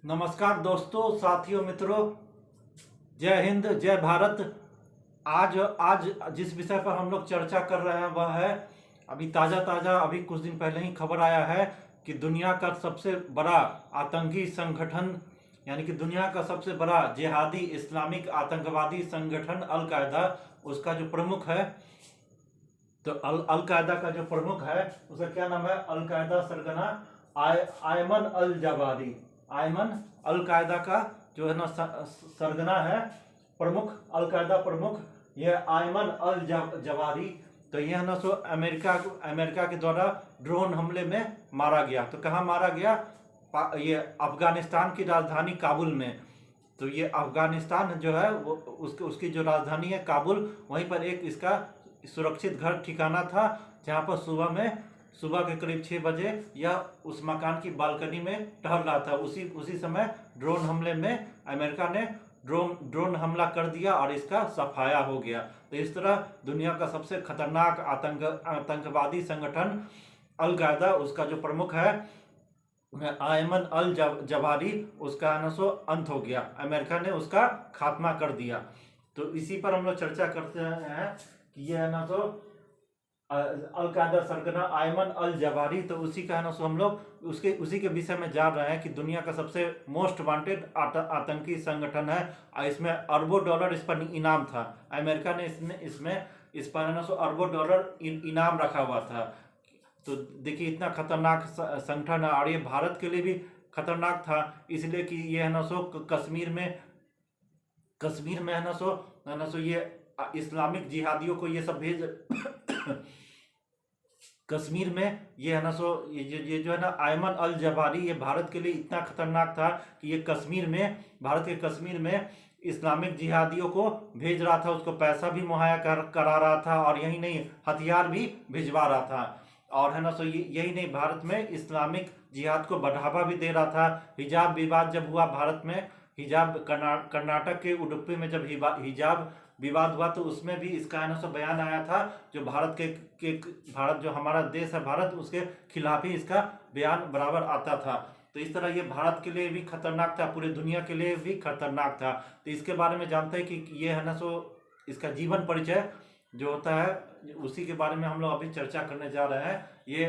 नमस्कार दोस्तों, साथियों, मित्रों। जय हिंद, जय भारत। आज आज जिस विषय पर हम लोग चर्चा कर रहे हैं वह है अभी ताज़ा अभी कुछ दिन पहले ही खबर आया है कि दुनिया का सबसे बड़ा आतंकी संगठन यानी कि दुनिया का सबसे बड़ा जिहादी इस्लामिक आतंकवादी संगठन अल कायदा, उसका जो प्रमुख है, तो अल कायदा का जो प्रमुख है उसका क्या नाम है? अल कायदा सरगना आयमन अल जवारी। आयमन अल कायदा का जो है ना सरगना है, प्रमुख, अल कायदा प्रमुख, यह आयमन अल जवारी। तो यह ना सो अमेरिका के द्वारा ड्रोन हमले में मारा गया। तो कहाँ मारा गया? ये अफगानिस्तान की राजधानी काबुल में। तो ये अफगानिस्तान जो है वो उसकी जो राजधानी है काबुल, वहीं पर एक इसका सुरक्षित घर ठिकाना था, जहाँ पर सुबह के करीब 6 बजे यह उस मकान की बालकनी में टहल रहा था। उसी समय ड्रोन हमले में अमेरिका ने ड्रोन हमला कर दिया और इसका सफाया हो गया। तो इस तरह दुनिया का सबसे खतरनाक आतंकवादी संगठन अल कायदा, उसका जो प्रमुख है आयमन अल जवारी, उसका अंत हो गया। अमेरिका ने उसका खात्मा कर दिया। तो इसी पर हम लोग चर्चा करते हैं कि यह है ना तो अल कायदा सरगना आयमन अल जवारी। तो उसी का है ना सो हम लोग उसी के विषय में जान रहे हैं कि दुनिया का सबसे मोस्ट वांटेड आतंकी संगठन है और इसमें अरबों डॉलर इस पर इनाम था। अमेरिका ने इस पर है ना सो अरबों डॉलर इनाम रखा हुआ था। तो देखिए, इतना खतरनाक संगठन है और ये भारत के लिए भी खतरनाक था, इसलिए कि ये है ना सो कश्मीर में है ना सो ये इस्लामिक जिहादियों को ये सब भेज कश्मीर में ये है ना सो ये जो है ना आयमन अल जवारी, ये भारत के लिए इतना खतरनाक था कि ये भारत के कश्मीर में इस्लामिक जिहादियों को भेज रहा था, उसको पैसा भी मुहैया करा रहा था और यही नहीं, हथियार भी भिजवा रहा था। और है ना सो यही नहीं, भारत में इस्लामिक जिहाद को बढ़ावा भी दे रहा था। हिजाब विवाद जब हुआ भारत में, कर्नाटक के उडुपी में जब हिजाब विवाद हुआ, तो उसमें भी इसका है ना सो बयान आया था। जो भारत जो हमारा देश है भारत, उसके खिलाफ ही इसका बयान बराबर आता था। तो इस तरह ये भारत के लिए भी खतरनाक था, पूरी दुनिया के लिए भी खतरनाक था। तो इसके बारे में जानते हैं कि ये है ना सो इसका जीवन परिचय जो होता है, उसी के बारे में हम लोग अभी चर्चा करने जा रहे हैं। ये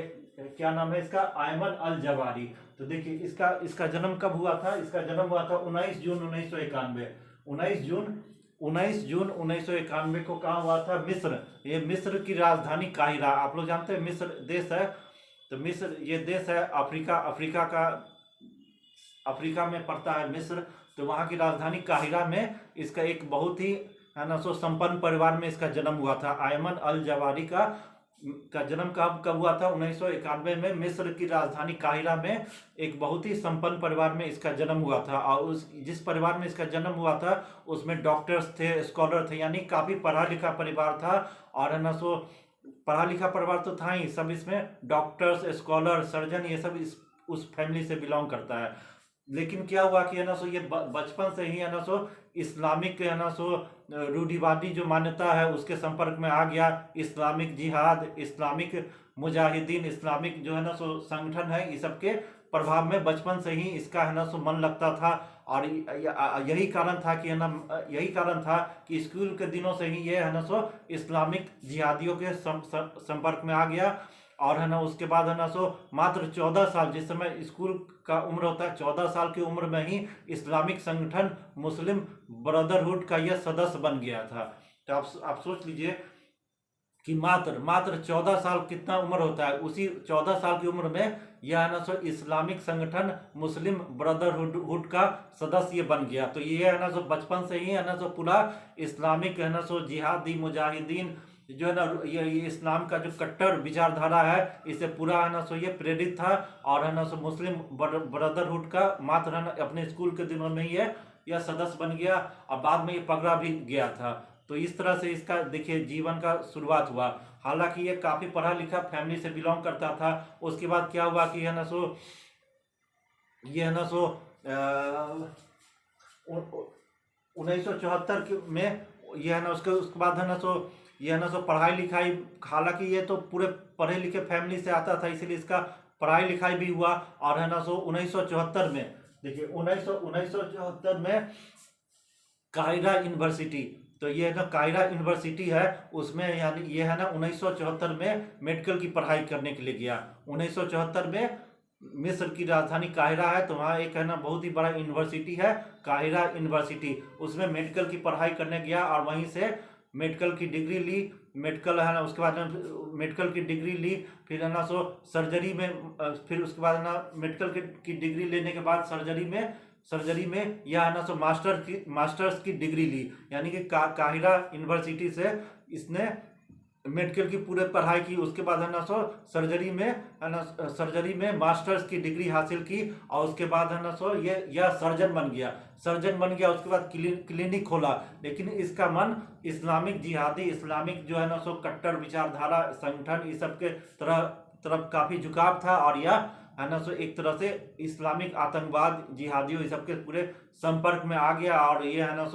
क्या नाम है इसका? आयमन अल जवारी। तो देखिए, इसका जन्म कब हुआ था? इसका जन्म हुआ था 19 जून 1991। 19 जून 1991 को कहाँ हुआ था? मिस्र। ये मिस्र की राजधानी काहिरा। आप लोग जानते हैं मिस्र देश है, तो मिस्र ये देश है अफ्रीका में पड़ता है मिस्र। तो वहाँ की राजधानी काहिरा में इसका एक बहुत ही है ना सो संपन्न परिवार में इसका जन्म हुआ था। आयमन अल जवारी का जन्म कब हुआ था? 1991 में मिस्र की राजधानी काहिरा में एक बहुत ही संपन्न परिवार में इसका जन्म हुआ था। और जिस परिवार में इसका जन्म हुआ था उसमें डॉक्टर्स थे, स्कॉलर थे, यानी काफ़ी पढ़ा लिखा परिवार था। और है ना सो पढ़ा लिखा परिवार तो था ही, सब इसमें डॉक्टर्स, स्कॉलर, सर्जन, ये सब उस फैमिली से बिलोंग करता है। लेकिन क्या हुआ कि है ना सो ये बचपन से ही है ना सो इस्लामिक है ना सो रूढ़िवादी जो मान्यता है उसके संपर्क में आ गया। इस्लामिक जिहाद, इस्लामिक मुजाहिदीन, इस्लामिक जो है ना सो संगठन है, इस सब के प्रभाव में बचपन से ही इसका है ना सो मन लगता था। और यही कारण था कि स्कूल के दिनों से ही ये है ना सो इस्लामिक जिहादियों के संपर्क में आ गया। और है ना उसके बाद है ना सो मात्र 14 साल, जिस समय स्कूल का उम्र होता है, 14 साल की उम्र में ही इस्लामिक संगठन मुस्लिम ब्रदरहुड का यह सदस्य बन गया था। तो आप सोच लीजिए कि मात्र 14 साल कितना उम्र होता है, उसी 14 साल की उम्र में यह है ना सो इस्लामिक संगठन मुस्लिम ब्रदरहुड का सदस्य बन गया। तो ये है ना सो बचपन से ही है ना सो पूरा इस्लामिक है ना सो जिहादी मुजाहिदीन जो है ना ये इस्लाम का जो कट्टर विचारधारा है, इससे पूरा है ना सो ये प्रेरित था। और है ना सो मुस्लिम ब्रदरहुड का मात्र है ना अपने स्कूल के दिनों में ही यह सदस्य बन गया और बाद में ये पकड़ा भी गया था। तो इस तरह से इसका देखिए जीवन का शुरुआत हुआ। हालांकि ये काफ़ी पढ़ा लिखा फैमिली से बिलोंग करता था। उसके बाद क्या हुआ कि है ना सो ये है ना सो 1974 में ये है ना उसके बाद है ना सो ये है ना सो पढ़ाई लिखाई, हालांकि ये तो पूरे पढ़े लिखे फैमिली से आता था, इसलिए इसका पढ़ाई लिखाई भी हुआ। और है ना सो 1974 में देखिए 1974 में कायरा यूनिवर्सिटी, तो ये ना कायरा यूनिवर्सिटी है, उसमें यानी ये है ना 1974 में मेडिकल की पढ़ाई करने के लिए गया। 1974 में मिस्र की राजधानी काहिरा है, तो वहाँ एक है ना बहुत ही बड़ा यूनिवर्सिटी है काहिरा यूनिवर्सिटी, उसमें मेडिकल की पढ़ाई करने गया और वहीं से मेडिकल की डिग्री ली। मेडिकल है ना, उसके बाद मेडिकल की डिग्री ली, फिर है ना सो सर्जरी में फिर उसके बाद है ना मेडिकल की डिग्री लेने के बाद सर्जरी में यह है ना सो मास्टर्स की डिग्री ली, यानी कि काहिरा यूनिवर्सिटी से इसने मेडिकल की पूरे पढ़ाई की। उसके बाद है ना सो सर्जरी में मास्टर्स की डिग्री हासिल की और उसके बाद है ना सो यह सर्जन बन गया। उसके बाद क्लिनिक खोला, लेकिन इसका मन इस्लामिक जिहादी, इस्लामिक जो है ना सो कट्टर विचारधारा संगठन इस सब के तरफ काफी झुकाव था, और यह है ना सो एक तरह से इस्लामिक आतंकवाद, जिहादियों इस सब के पूरे संपर्क में आ गया, और ये है ना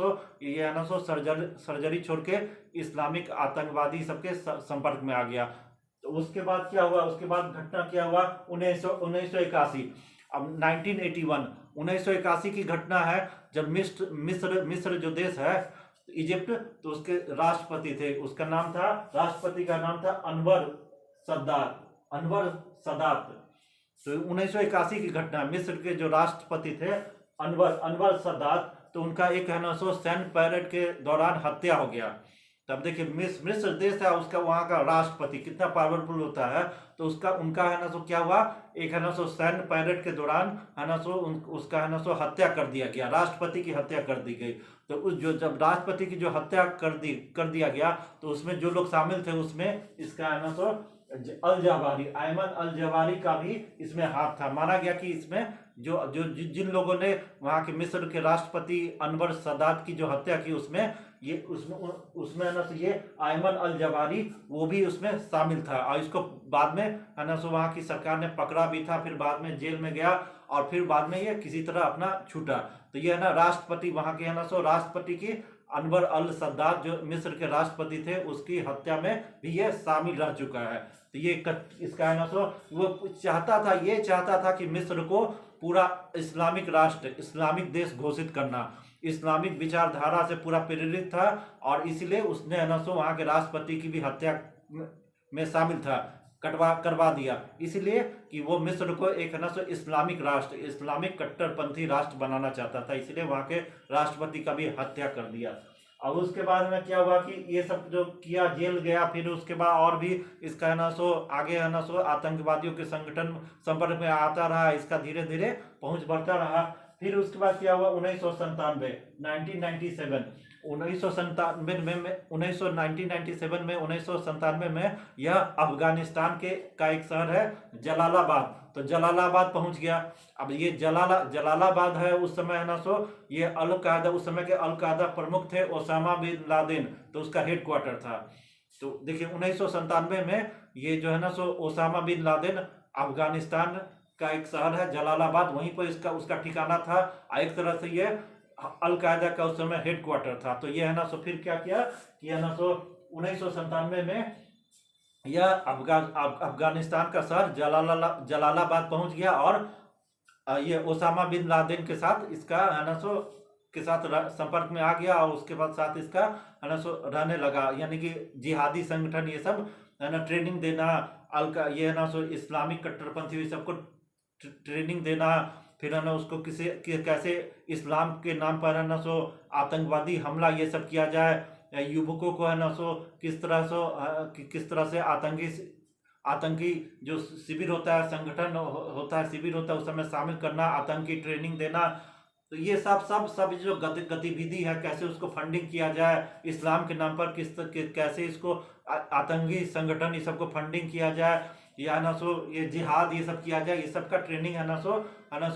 सो सर्जरी छोड़ के इस्लामिक आतंकवादी सबके संपर्क में आ गया। तो उसके बाद क्या हुआ, उसके बाद घटना क्या हुआ, 1981, अब 1981 की घटना है, जब मिस्र जो देश है इजिप्ट, तो उसके राष्ट्रपति थे, राष्ट्रपति का नाम था अनवर सदात। तो 1981 की घटना, मिस्र के जो राष्ट्रपति थे अनवर सदात, तो उनका एक है ना सो सैन्य पैरेड के दौरान हत्या हो गया। तब देखिए मिस्र देश है, उसका वहाँ का राष्ट्रपति कितना पावरफुल होता है, तो उनका है ना सो क्या हुआ, एक है ना सो सैन्य पैरेड के दौरान है ना सो उसका है ना सो हत्या कर दिया गया, राष्ट्रपति की हत्या कर दी गई। तो जब राष्ट्रपति की जो हत्या कर दिया गया, तो उसमें जो लोग शामिल थे उसमें इसका है ना सो अयमन अल जवारी का भी इसमें हाथ था। माना गया कि इसमें जिन लोगों ने वहाँ के मिस्र के राष्ट्रपति अनवर सदात की जो हत्या की, उसमें है ना ये अयमन अल जवारी वो भी उसमें शामिल था, और इसको बाद में है ना वहाँ की सरकार ने पकड़ा भी था, फिर बाद में जेल में गया, और फिर बाद में ये किसी तरह अपना छूटा। तो ये है ना राष्ट्रपति, वहाँ के है ना राष्ट्रपति की अनवर अल सदात जो मिस्र के राष्ट्रपति थे, उसकी हत्या में भी ये शामिल रह चुका है। तो ये इसका है ना वो चाहता था कि मिस्र को पूरा इस्लामिक राष्ट्र, इस्लामिक देश घोषित करना, इस्लामिक विचारधारा से पूरा प्रेरित था, और इसलिए उसने है ना वहाँ के राष्ट्रपति की भी हत्या में शामिल था, करवा दिया, इसलिए कि वो मिस्र को एक है ना इस्लामिक राष्ट्र, इस्लामिक कट्टरपंथी राष्ट्र बनाना चाहता था, इसलिए वहाँ के राष्ट्रपति का भी हत्या कर दिया। अब उसके बाद में क्या हुआ कि ये सब जो किया, जेल गया, फिर उसके बाद और भी इसका है ना आगे है ना आतंकवादियों के संगठन संपर्क में आता रहा, इसका धीरे धीरे पहुंच बढ़ता रहा। फिर उसके बाद क्या हुआ, 1997 में यह अफगानिस्तान का एक शहर है जलालाबाद, तो जलालाबाद पहुंच गया। अब ये जलालाबाद है, उस समय है ना ये अल-कायदा, उस समय के अल-कायदा प्रमुख थे ओसामा बिन लादेन, तो उसका हेडक्वार्टर था। तो देखिए 1997 में ये जो है ना ओसामा बिन लादेन, अफगानिस्तान का एक शहर है जलालाबाद, वहीं पर उसका ठिकाना था, एक तरह से ये अल-कायदा का उस समय हेडक्वार्टर था। तो ये है ना फिर क्या किया कि है ना 1997 में यह अफगानिस्तान का शहर जलालाबाद पहुंच गया, और ये ओसामा बिन लादेन के साथ इसका है ना के साथ संपर्क में आ गया, और उसके बाद साथ इसका है ना रहने लगा, यानी कि जिहादी संगठन ये सब है ना ट्रेनिंग देना, ये है ना इस्लामिक कट्टरपंथी सबको ट्रेनिंग देना, फिर है ना उसको कैसे इस्लाम के नाम पर है ना आतंकवादी हमला ये सब किया जाए, युवकों को है ना किस तरह से आतंकी जो शिविर होता है, संगठन होता है, शिविर होता है, उस समय शामिल करना, आतंकी ट्रेनिंग देना। तो ये सब जो गतिविधि है, कैसे उसको फंडिंग किया जाए इस्लाम के नाम पर, कैसे इसको आतंकी संगठन ये सबको फंडिंग किया जाए, या ना ये जिहाद ये सब किया जाए, ये सब का ट्रेनिंग है ना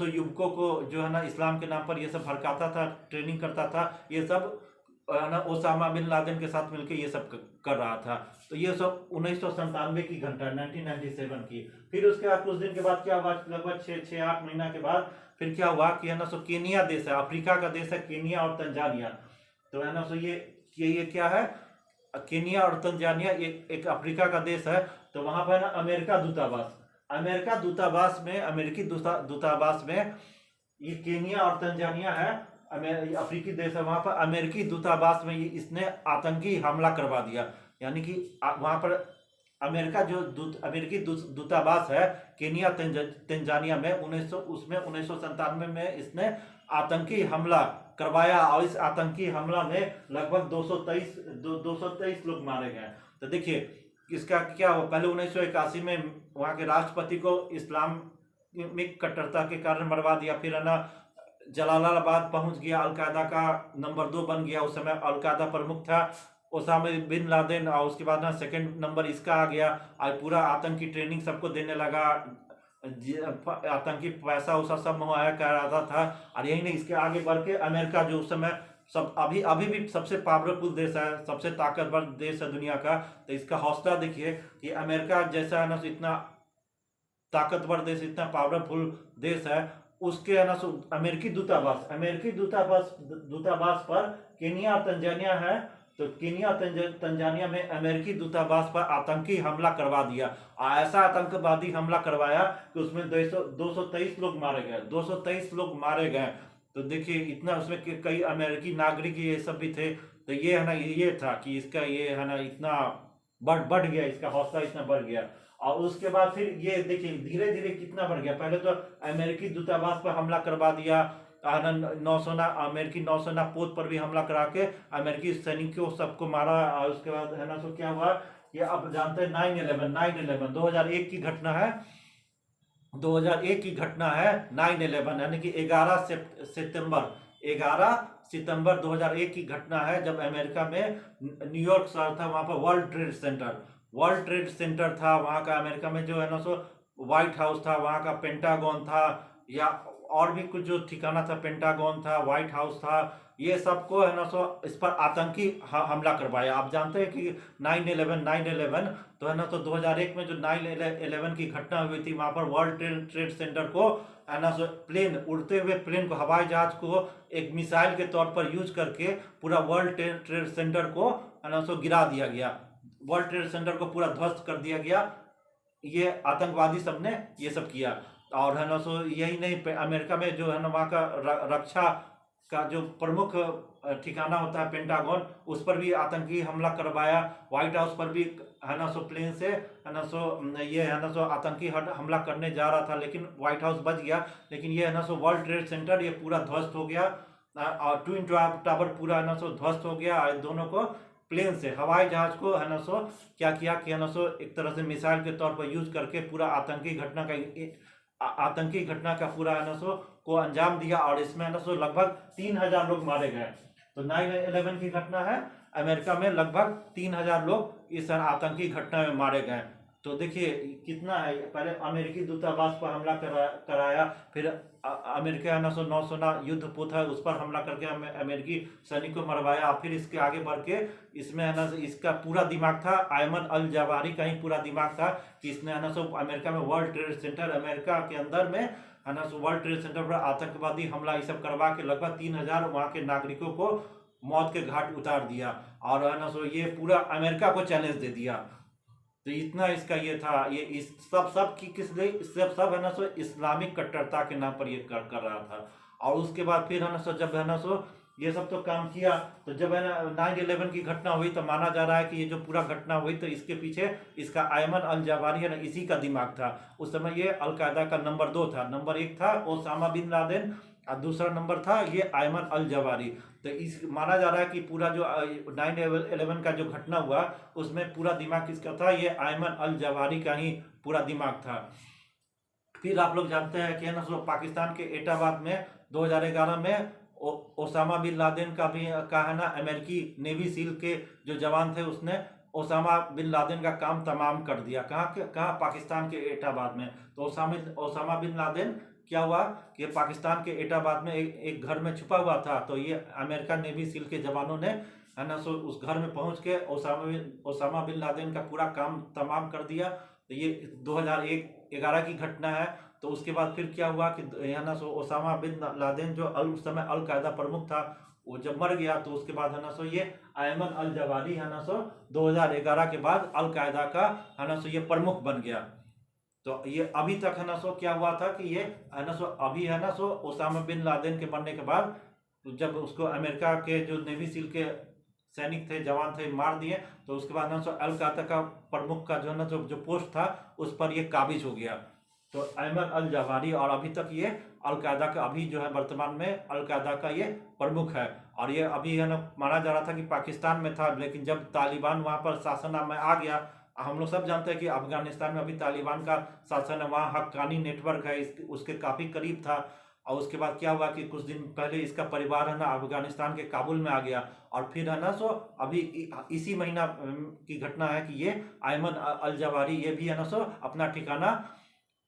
युवकों को जो है ना इस्लाम के नाम पर ये सब भड़काता था, ट्रेनिंग करता था, ये सब है ना ओसामा बिन लादेन के साथ मिलकर ये सब कर रहा था। तो ये सब 1997 की घटना, 1997 की। फिर उसके बाद कुछ दिन के बाद क्या हुआ, लगभग 6-8 महीना के बाद फिर क्या हुआ कि है ना केनिया देश है, अफ्रीका का देश है केनिया और तंजानिया। तो है ना ये क्या है, केनिया और तंजानिया एक अफ्रीका का देश है। तो वहां पर ना अमेरिकी दूतावास में ये केनिया और तंजानिया है, अफ्रीकी देश है। वहां पर अमेरिकी दूतावास में इसने आतंकी हमला करवा दिया। यानी कि वहां पर अमेरिकी दूतावास है केनिया तंजानिया में 1997 में इसने आतंकी हमला करवाया, और इस आतंकी हमला में लगभग 223 लोग मारे गए। तो देखिए इसका क्या हुआ। पहले 1981 में वहाँ के राष्ट्रपति को इस्लामिक कट्टरता के कारण मरवा दिया। फिर है ना जलालाबाद पहुंच गया, अलकायदा का नंबर 2 बन गया। उस समय अलकायदा प्रमुख था ओसामा बिन लादेन, और उसके बाद ना सेकंड नंबर इसका आ गया। आज पूरा आतंकी ट्रेनिंग सबको देने लगा, आतंकी पैसा उसा सब मुहैया कराता था। और यही नहीं, इसके आगे बढ़ के अमेरिका जो उस समय सब अभी भी सबसे पावरफुल देश है, सबसे ताकतवर देश है दुनिया का। तो इसका हौसला देखिए कि अमेरिका जैसा है ना इतना ताकतवर देश, इतना पावरफुल देश है, उसके है ना अमेरिकी दूतावास पर केनिया और तंजानिया है। तो केनिया तंजानिया में अमेरिकी दूतावास पर आतंकी हमला करवा दिया। ऐसा आतंकवादी हमला करवाया कि उसमें 223 लोग मारे गए, 223 लोग मारे गए। तो देखिए इतना, उसमें कई अमेरिकी नागरिक ये सब भी थे। तो ये है ना, ये था कि इसका ये है ना इतना बढ़ गया, इसका हौसला इतना बढ़ गया। और उसके बाद फिर ये देखिए धीरे धीरे कितना बढ़ गया। पहले तो अमेरिकी दूतावास पर हमला करवा दिया, अमेरिकी नौसेना पोत पर भी हमला करा के अमेरिकी सैनिकों सबको मारा। और उसके बाद है ना क्या हुआ, ये आप जानते हैं 9/11 2001 की घटना है। 2001 की घटना है 9/11, यानी कि 11 सितंबर 2001 की घटना है, जब अमेरिका में न्यूयॉर्क शहर था, वहां पर वर्ल्ड ट्रेड सेंटर था वहां का। अमेरिका में जो है ना व्हाइट हाउस था, वहां का पेंटागन था, या और भी कुछ जो ठिकाना था, पेंटागन था, व्हाइट हाउस था, ये सबको है ना इस पर आतंकी हमला करवाया। आप जानते हैं कि 9/11 तो है ना 2001 में जो 9/11 की घटना हुई थी, वहां पर वर्ल्ड ट्रेड सेंटर को है ना उड़ते हुए प्लेन को, हवाई जहाज को एक मिसाइल के तौर पर यूज करके पूरा वर्ल्ड ट्रेड सेंटर को है ना गिरा दिया गया, वर्ल्ड ट्रेड सेंटर को पूरा ध्वस्त कर दिया गया। ये आतंकवादी सब ने ये सब किया। और है ना यही नहीं, अमेरिका में जो है ना वहाँ का रक्षा का जो प्रमुख ठिकाना होता है पेंटागन, उस पर भी आतंकी हमला करवाया। व्हाइट हाउस पर भी है ना प्लेन से है ना ये है ना आतंकी हमला करने जा रहा था, लेकिन व्हाइट हाउस बच गया। लेकिन ये है ना वर्ल्ड ट्रेड सेंटर ये पूरा ध्वस्त हो गया, और ट्विन टावर पूरा है ना ध्वस्त हो गया। दोनों को प्लेन से, हवाई जहाज को है ना क्या किया कि है ना एक तरह से मिसाइल के तौर पर यूज करके पूरा आतंकी घटना का पूरा है ना को अंजाम दिया। और इसमें है ना लगभग 3000 लोग मारे गए। तो 9/11 की घटना है, अमेरिका में लगभग 3000 लोग इस आतंकी घटना में मारे गए। तो देखिए कितना है, पहले अमेरिकी दूतावास पर हमला कराया, फिर अमेरिका है ना नौसेना युद्ध पोत है उस पर हमला करके अमेरिकी सैनिकों को मरवाया। फिर इसके आगे बढ़ के इसमें है ना इसका पूरा दिमाग था, अयमन अल जवाहिरी का ही पूरा दिमाग था कि इसने है ना अमेरिका में वर्ल्ड ट्रेड सेंटर, अमेरिका के अंदर में है ना वर्ल्ड ट्रेड सेंटर पर आतंकवादी हमला ये सब करवा के लगभग 3000 वहाँ के नागरिकों को मौत के घाट उतार दिया। और है ना ये पूरा अमेरिका को चैलेंज दे दिया। तो इतना इसका ये था, ये इस सब की किस लिए, सब है ना इस्लामिक कट्टरता के नाम पर ये कर रहा था। और उसके बाद फिर है ना जब है ना ये सब तो काम किया, तो जब है ना 9/11 की घटना हुई तो माना जा रहा है कि ये जो पूरा घटना हुई तो इसके पीछे इसका अयमन अल जवाहिरी है ना इसी का दिमाग था। उस समय ये अलकायदा का नंबर 2 था, नंबर 1 था ओसामा बिन लादेन और दूसरा नंबर था ये अयमन अल जवाहिरी। तो इस माना जा रहा है कि पूरा जो 9/11 का जो घटना हुआ उसमें पूरा दिमाग किसका था, ये अयमन अल जवाहिरी का ही पूरा दिमाग था। फिर आप लोग जानते हैं कि है ना पाकिस्तान के एटाबाद में 2011 में ओसामा बिन लादेन का भी का है ना अमेरिकी नेवी सील के जो जवान थे उसने ओसामा बिन लादेन का काम तमाम कर दिया। कहाँ पाकिस्तान के एटाबाद में। तो ओसामा बिन लादेन क्या हुआ कि पाकिस्तान के एटाबाद में एक घर में छुपा हुआ था। तो ये अमेरिका नेवी सील के जवानों ने है ना उस घर में पहुंच के ओसामा बिन लादेन का पूरा काम तमाम कर दिया। तो ये 2011 की घटना है। तो उसके बाद फिर क्या हुआ कि है ना ओसामा बिन लादेन जो उस समय अलकायदा प्रमुख था, वो जब मर गया तो उसके बाद है ना ये अयमन अल जवाहिरी है ना 2011 के बाद अलकायदा का है ना ये प्रमुख बन गया। तो ये अभी तक है ना सो क्या हुआ था कि ये है ना सो अभी है ना सो ओसामा बिन लादेन के बनने के बाद जब उसको अमेरिका के जो नेवी सील के सैनिक थे, जवान थे, मार दिए, तो उसके बाद ना सो अल कायदा का प्रमुख का जो है ना जो पोस्ट था उस पर ये काबिज हो गया। तो अयमन अल जवाहिरी, और अभी तक ये अल कायदा का अभी जो है वर्तमान में अल कायदा का ये प्रमुख है। और ये अभी है ना माना जा रहा था कि पाकिस्तान में था, लेकिन जब तालिबान वहाँ पर शासन में आ गया, हम लोग सब जानते हैं कि अफगानिस्तान में अभी तालिबान का शासन है, वहाँ हक्कानी नेटवर्क है, उसके काफ़ी करीब था। और उसके बाद क्या हुआ कि कुछ दिन पहले इसका परिवार है ना अफगानिस्तान के काबुल में आ गया। और फिर है ना सो अभी इसी महीना की घटना है कि ये अयमन अल जवाहिरी ये भी है ना सो अपना ठिकाना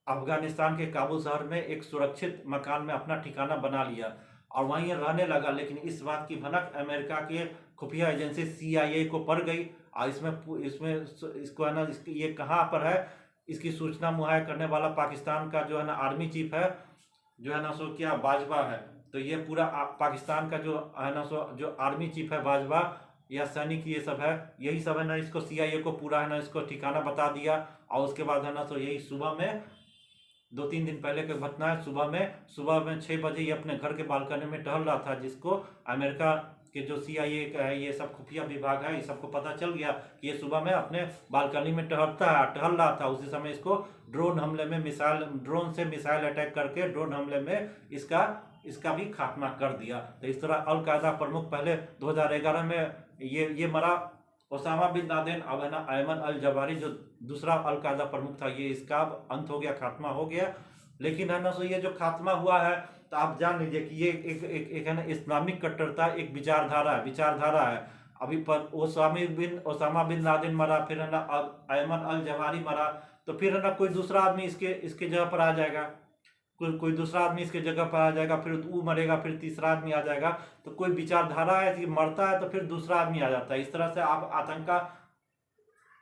अफगानिस्तान के काबुल शहर में एक सुरक्षित मकान में अपना ठिकाना बना लिया और वहीं रहने लगा। लेकिन इस बात की भनक अमेरिका के खुफिया एजेंसी CIA को पड़ गई, और इसमें इसमें इसको है ना ये कहाँ पर है, इसकी सूचना मुहैया करने वाला पाकिस्तान का जो है ना आर्मी चीफ है, जो है ना सो क्या बाजवा है। तो ये पूरा पाकिस्तान का जो है ना सो जो आर्मी चीफ है बाजवा या सैनिक ये सब है, यही सब है ना इसको CIA को पूरा है ना इसको ठिकाना बता दिया। और उसके बाद है ना सो यही सुबह में 2-3 दिन पहले की घटना है, सुबह में 6 बजे ये अपने घर के बालकनी में टहल रहा था, जिसको अमेरिका के जो CIA का है, ये सब खुफिया विभाग है, ये सबको पता चल गया कि ये सुबह में अपने बालकनी में टहल रहा था। उसी समय इसको ड्रोन से मिसाइल अटैक करके ड्रोन हमले में इसका भी खात्मा कर दिया। तो इस तरह अल कायदा प्रमुख पहले 2011 में ये मरा, ओसामा बिन लादेन। अब है ना अयमन अल जवाहिरी जो दूसरा अल कायदा प्रमुख था, ये इसका अंत हो गया, खात्मा हो गया। लेकिन है ना सो ये जो खात्मा हुआ है, तो आप जान लीजिए कि ये एक है ना इस्लामिक कट्टरता एक विचारधारा है। अभी पर ओसामा बिन लादेन मरा, फिर है ना अयमन अल जवाहिरी मरा, तो फिर है ना कोई दूसरा आदमी इसके जगह पर आ जाएगा, कोई दूसरा आदमी इसके जगह पर आ जाएगा, फिर वो मरेगा, फिर तीसरा आदमी आ जाएगा। तो कोई विचारधारा है कि मरता है तो फिर दूसरा आदमी आ जाता है। इस तरह से आप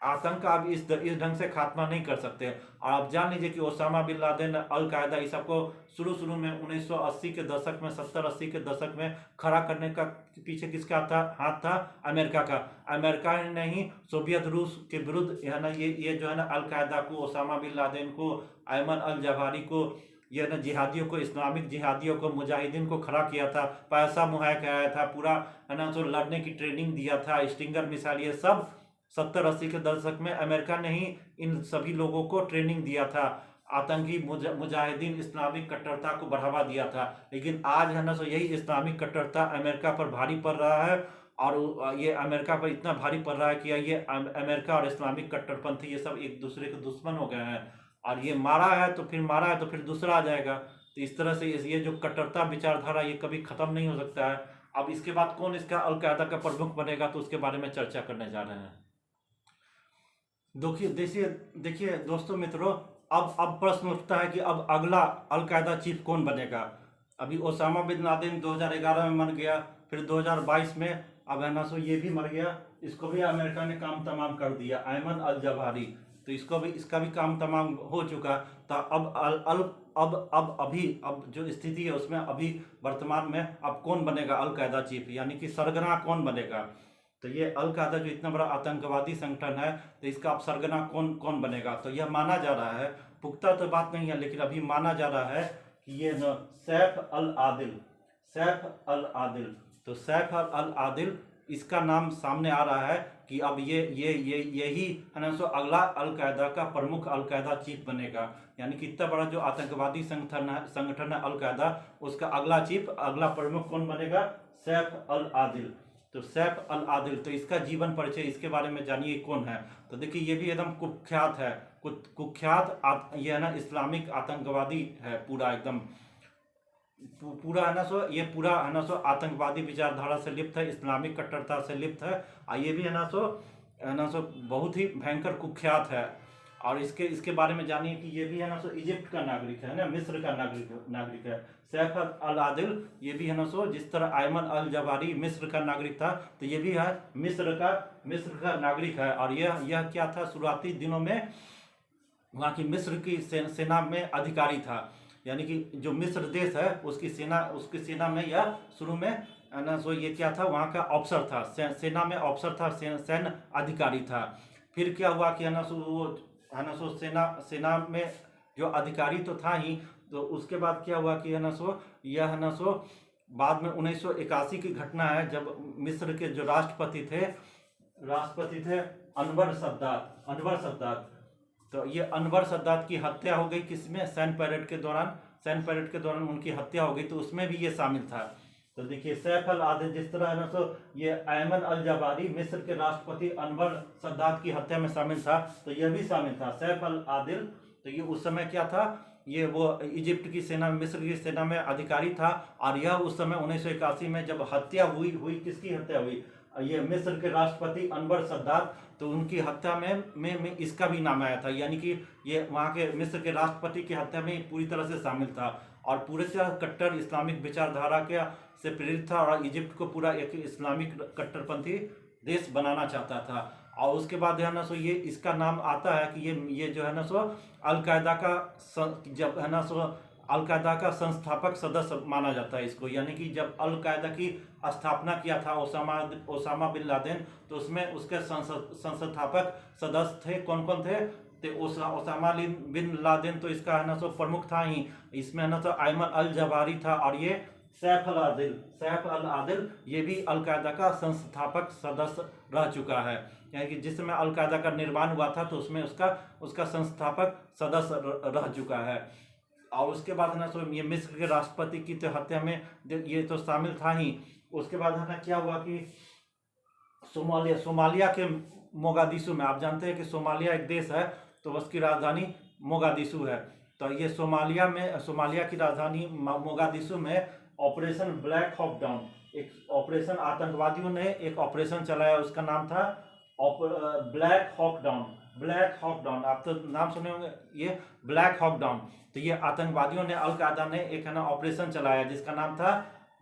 आतंक आप इस ढंग से खात्मा नहीं कर सकते। और आप जान लीजिए कि ओसामा बिन लादेन, अल कायदा, इस सबको शुरू में 1980 के दशक में 70-80 के दशक में खड़ा करने का पीछे किसका हाथ था? अमेरिका का। अमेरिका ने ही सोवियत रूस के विरुद्ध है ना ये जो है ना अल कायदा को, ओसामा बिन लादेन को, अयमन अल जवाहिरी को, ये ना जिहादियों को, इस्लामिक जिहादियों को, मुजाहिदीन को खड़ा किया था, पैसा मुहैया कराया था, पूरा है ना तो लड़ने की ट्रेनिंग दिया था, स्टिंगर मिसाइल, ये सब 70-80 के दशक में अमेरिका ने ही इन सभी लोगों को ट्रेनिंग दिया था, आतंकी मुजाहिदीन इस्लामिक कट्टरता को बढ़ावा दिया था। लेकिन आज है ना सो यही इस्लामिक कट्टरता अमेरिका पर भारी पड़ रहा है, और ये अमेरिका पर इतना भारी पड़ रहा है कि ये अमेरिका और इस्लामिक कट्टरपंथी ये सब एक दूसरे के दुश्मन हो गए हैं। और ये मारा है तो फिर दूसरा आ जाएगा। तो इस तरह से ये जो कट्टरता विचारधारा ये कभी खत्म नहीं हो सकता है। अब इसके बाद कौन इसका अल कायदा का प्रमुख बनेगा, तो उसके बारे में चर्चा करने जा रहे हैं। देखिए दोस्तों मित्रों, अब प्रश्न उठता है कि अब अगला अल कायदा चीफ कौन बनेगा। अभी ओसामा बिन लादेन 2011 में मर गया, फिर 2022 में अब है ना सो ये भी मर गया, इसको भी अमेरिका ने काम तमाम कर दिया, अयमन अल जवाहिरी। तो इसका भी काम तमाम हो चुका। तो अब जो स्थिति है उसमें अभी वर्तमान में अब कौन बनेगा अल कायदा चीफ, यानी कि सरगना कौन बनेगा। तो ये अल कायदा जो इतना बड़ा आतंकवादी संगठन है, तो इसका अब सरगना कौन बनेगा। तो यह माना जा रहा है, पुख्ता तो बात नहीं है, लेकिन अभी माना जा रहा है कि ये न सैफ अल आदिल। तो सैफ अल आदिल इसका नाम सामने आ रहा है कि अब यही है ना सो अगला अल कायदा का प्रमुख अल कायदा चीफ बनेगा। यानी कि इतना बड़ा जो आतंकवादी संगठन है अल कायदा, उसका अगला प्रमुख कौन बनेगा? सैफ अल आदिल। तो सैफ अल आदिल, तो इसका जीवन परिचय, इसके बारे में जानिए कौन है। तो देखिए ये भी एकदम कुख्यात है, ये है ना इस्लामिक आतंकवादी है, पूरा एकदम पूरा है ना सो ये पूरा है ना सो आतंकवादी विचारधारा से लिप्त है, इस्लामिक कट्टरता से लिप्त है। और ये भी है ना सो बहुत ही भयंकर कुख्यात है। और इसके बारे में जानिए कि ये भी है ना सो इजिप्ट का नागरिक है ना, मिस्र का नागरिक है। सैफ अल आदिल ये भी है ना सो, जिस तरह अयमन अल जवाहिरी मिस्र का नागरिक था, तो ये भी है मिस्र का नागरिक है। और यह क्या था, शुरुआती दिनों में वहाँ की मिस्र की सेना में अधिकारी था। यानी कि जो मिस्र देश है उसकी सेना में यह शुरू में ना सो ये क्या था, वहाँ का अफसर था, सेना में अफसर था, सैन्य अधिकारी था। फिर क्या हुआ कि है ना सो सेना में जो अधिकारी तो था ही। तो उसके बाद क्या हुआ कि है ना सो यह है ना सो बाद में 1981 की घटना है, जब मिस्र के जो राष्ट्रपति थे अनवर सद्दात। तो ये अनवर सद्दात की हत्या हो गई किसमें, सैन्य परेड के दौरान उनकी हत्या हो गई, तो उसमें भी ये शामिल था। तो देखिए सैफ अल आदिल, जिस तरह है ना सो ये अयमन अल जवारी मिस्र के राष्ट्रपति अनवर सद्दात की हत्या में शामिल था, तो यह भी शामिल था सैफ अल आदिल। तो ये उस समय क्या था, ये वो इजिप्ट की सेना में, मिस्र की सेना में अधिकारी था, और यह उस समय 1981 में जब हत्या हुई किसकी हत्या हुई, ये मिस्र के राष्ट्रपति अनवर सद्दात, तो उनकी हत्या में इसका भी नाम आया था, यानी कि ये वहाँ के मिस्र के राष्ट्रपति की हत्या में पूरी तरह से शामिल था, और पूरे तरह कट्टर इस्लामिक विचारधारा के से प्रेरित था, और इजिप्ट को पूरा एक इस्लामिक कट्टरपंथी देश बनाना चाहता था। और उसके बाद है ना सो ये इसका नाम आता है कि ये जो है ना सो अलकायदा का जब है ना सो अलकायदा का संस्थापक सदस्य माना जाता है इसको, यानी कि जब अलकायदा की स्थापना किया था ओसामा बिन लादेन, तो उसमें उसके संस्थापक सदस्य थे, कौन कौन थे, तो ओसामा बिन लादेन तो इसका है ना सो प्रमुख था ही, इसमें है ना सो अयमन अल जवारी था, और ये सैफ अल आदिल ये भी अलकायदा का संस्थापक सदस्य रह चुका है, यानी कि जिस समय अलकायदा का निर्माण हुआ था तो उसमें उसका संस्थापक सदस्य रह चुका है। और उसके बाद है ना सो ये मिस्र के राष्ट्रपति की तो हत्या में ये तो शामिल था ही। उसके बाद है ना क्या हुआ कि सोमालिया के मोगादिशु में, आप जानते हैं कि सोमालिया एक देश है, तो उसकी राजधानी मोगादिशु है। तो ये सोमालिया की राजधानी मोगादिशु में ऑपरेशन ब्लैक हॉक डाउन, एक ऑपरेशन आतंकवादियों ने एक ऑपरेशन चलाया, उसका नाम था ब्लैक हॉक डाउन। आप तो नाम सुने होंगे, ये ब्लैक हॉक डाउन। तो ये आतंकवादियों ने, अलकायदा ने एक है ना ऑपरेशन चलाया जिसका नाम था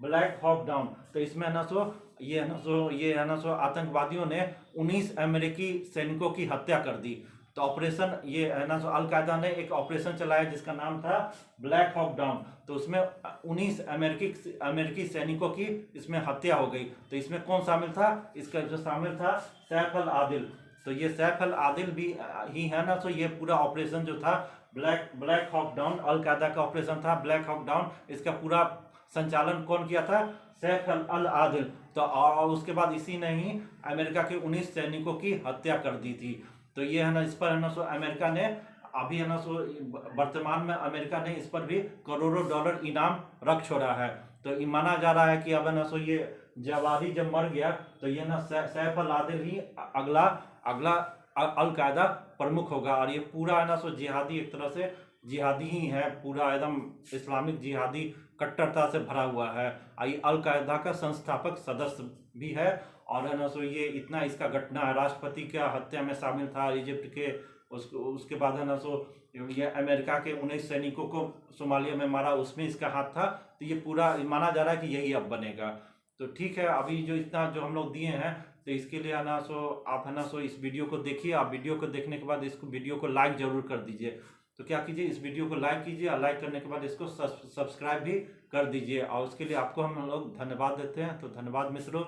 ब्लैक हॉक डाउन। तो इसमें है ना सो ये है ना सो आतंकवादियों ने 19 अमेरिकी सैनिकों की हत्या कर दी। तो ऑपरेशन ये है ना सो अलकायदा ने एक ऑपरेशन चलाया जिसका नाम था ब्लैक हॉक डाउन। तो उसमें 19 अमेरिकी सैनिकों की इसमें हत्या हो गई। तो इसमें कौन शामिल था, इसका जो शामिल था सैफ अल आदिल। तो ये सैफ अल आदिल भी ही है ना, तो ये पूरा ऑपरेशन जो था ब्लैक हॉक डाउन, अलकायदा का ऑपरेशन था ब्लैक हॉक डाउन, इसका पूरा संचालन कौन किया था, सैफ अल आदिल। तो और उसके बाद इसी ने ही अमेरिका के 19 सैनिकों की हत्या कर दी थी। तो ये है ना, इस पर है ना सो अमेरिका ने अभी है ना सो वर्तमान में अमेरिका ने इस पर भी करोड़ों डॉलर इनाम रख छोड़ा है। तो ये माना जा रहा है कि अब है ना सो ये जवारी जब मर गया तो ये ना सैफ अल आदिल ही अगला अलकायदा प्रमुख होगा। और ये पूरा है ना सो जिहादी, एक तरह से जिहादी ही है, पूरा एकदम इस्लामिक जिहादी कट्टरता से भरा हुआ है। ये अलकायदा का संस्थापक सदस्य भी है। और है ना सो ये इतना इसका घटना है, राष्ट्रपति का हत्या में शामिल था इजिप्ट के, उसके बाद है ना सो ये अमेरिका के 19 सैनिकों को सोमालिया में मारा, उसमें इसका हाथ था। तो ये पूरा माना जा रहा है कि यही अब बनेगा। तो ठीक है, अभी जो इतना जो हम लोग दिए हैं, तो इसके लिए है ना सो आप है ना सो इस वीडियो को देखिए। आप वीडियो को देखने के बाद इसको वीडियो को लाइक जरूर कर दीजिए। तो क्या कीजिए, इस वीडियो को लाइक कीजिए, और लाइक करने के बाद इसको सब्सक्राइब भी कर दीजिए। और उसके लिए आपको हम लोग धन्यवाद देते हैं। तो धन्यवाद मित्रों।